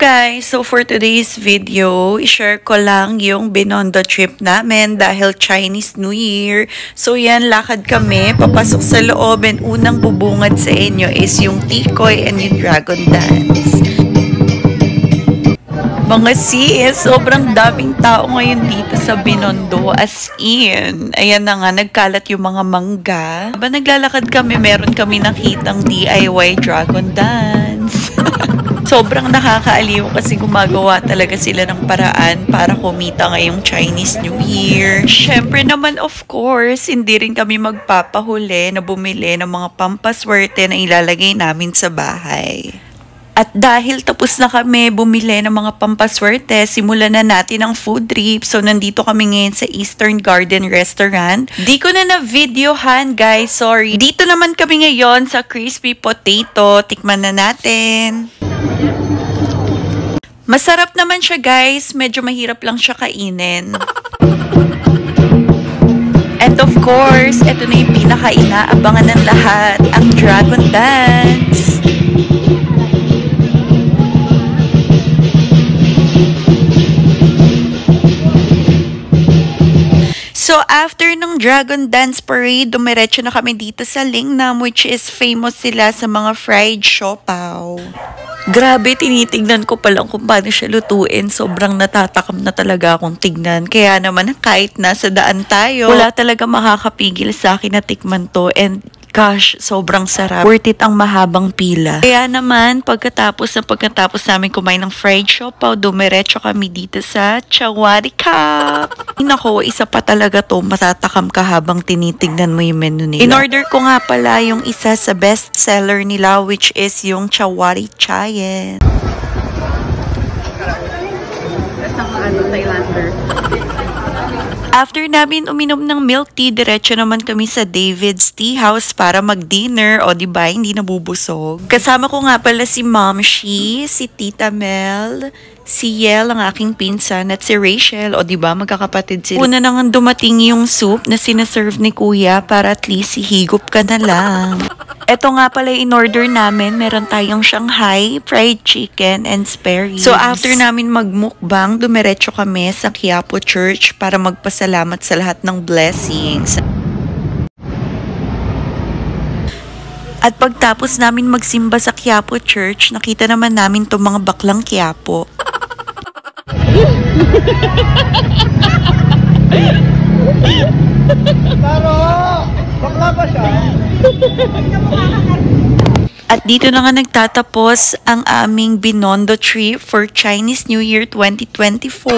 guys! So for today's video, i-share ko lang yung Binondo trip namin dahil Chinese New Year. So yan, lakad kami, papasok sa loob, and unang bubungad sa inyo is yung Tikoy and yung Dragon Dance. Mga sis, sobrang daming tao ngayon dito sa Binondo, as in. Ayan na nga, nagkalat yung mga mangga. Habang naglalakad kami, meron kami nakitang DIY Dragon Dance. Sobrang nakakaaliw kasi gumagawa talaga sila ng paraan para kumita ngayong Chinese New Year. Syempre naman, of course, hindi rin kami magpapahuli na bumili ng mga pampaswerte na ilalagay namin sa bahay. At dahil tapos na kami bumili ng mga pampaswerte, simulan na natin ang food trip. So, nandito kami ngayon sa Eastern Garden Restaurant. Di ko na na-videohan, guys. Sorry. Dito naman kami ngayon sa Crispy Potato. Tikman na natin. Masarap naman siya, guys. Medyo mahirap lang siya kainin. And of course, ito na yung pinaka-inaabangan ng lahat, ang Dragon Dance. So, after ng Dragon Dance Parade, dumiretso na kami dito sa Lingnam, which is famous sila sa mga fried siopaw. Grabe, tinitignan ko pa lang kung paano siya lutuin. Sobrang natatakam na talaga akong tignan. Kaya naman, kahit nasa daan tayo, wala talaga makakapigil sa akin na tikman to. And gosh, sobrang sarap. Worth it ang mahabang pila. Kaya naman, pagkatapos namin kumain ng fried siopaw, dumiretso kami dito sa Chawari Cup. Nako, isa pa talaga to, matatakam ka habang tinitignan mo yung menu nila. In-order ko nga pala yung isa sa best seller nila, which is yung Chawari Chayen. Thailander. After namin uminom ng milk tea, diretso naman kami sa David's Tea House para mag-dinner. O diba, hindi nabubusog. Kasama ko nga pala si Mom Shi, si Tita Mel, si Yel, ang aking pinsan, at si Rachel. O diba, magkakapatid sila. Una na nga dumating yung soup na sinaserve ni Kuya para at least hihigop ka na lang. Ito nga pala in-order namin. Meron tayong Shanghai, fried chicken, and spare ribs. So after namin magmukbang, dumiretso kami sa Quiapo Church para magpasalamat sa lahat ng blessings. At pagtapos namin magsimba sa Quiapo Church, nakita naman namin itong mga baklang Quiapo. Taro! Bakla ba siya? At dito na nga nagtatapos ang aming Binondo trip for Chinese New Year 2024.